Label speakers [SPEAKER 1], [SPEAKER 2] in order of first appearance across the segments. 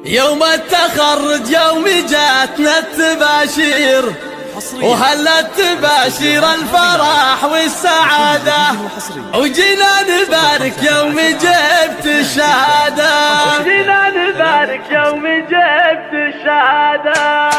[SPEAKER 1] يوم التخرج يوم جاتنا التباشير، وهلا التباشير الفرح والسعادة، وجينا نبارك يوم جبت الشهادة، وجينا نبارك يوم جبت الشهادة.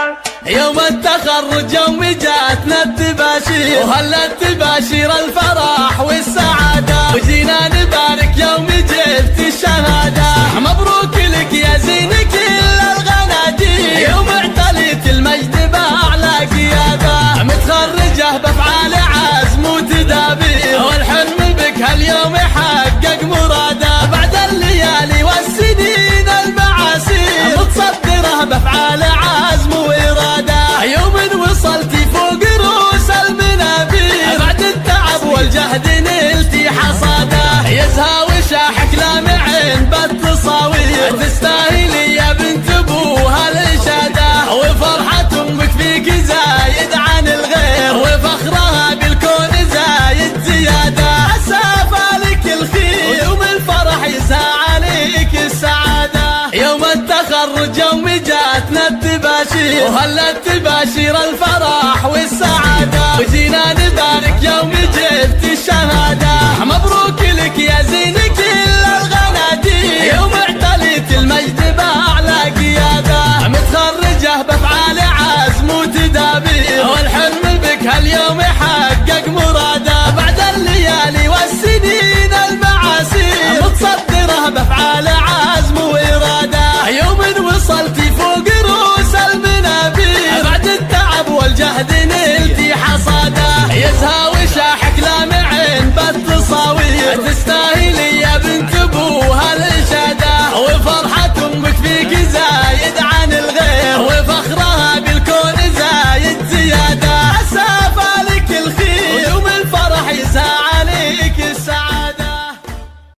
[SPEAKER 1] يوم التخرج يوم جاتنا التباشير، وهلا التباشير الفرح والسعادة، وجينا نبارك يوم جبت الشهادة. مبروك لك يا زين كل الغنادير، يوم اعتليت المجد بأعلى قيادة، متخرجة بأفعال عزم وتدابير، والحلم بك هاليوم يحقق مراده، بعد الليالي والسنين المعاسير، متصدرة بأفعال عزم وإرادة، يوم وصلتي فوق رؤوس المنابير، بعد التعب والجهد نلتي حصاده، يزهى وشاحك لامعين بالتصاوير، تستاهلي يا بنت ابوها الاشاده، وفرحة امك فيك زايد عن الغير، وفخرها بالكون زايد زياده، اسافى لك الخير، ويوم الفرح يسهى عليك السعاده. يوم التخرج يوم جاتنا التباشير، وهلا التباشير الفرح والسعاده، وجينا نبارك يوم جبت الشهاده. مبروك لك يا زين كل الغنادير، يوم اعتليت المجد بأعلى قيادة، متخرجة بأفعال عزم وتدابير، والحلم بك هاليوم يحقق مراده، بعد الليالي والسنين المعاسير، متصدرة بأفعال عزم وإرادة، يوم وصلتي فوق رؤوس المنابير، بعد التعب والجهد نلتي حصاده، يزهى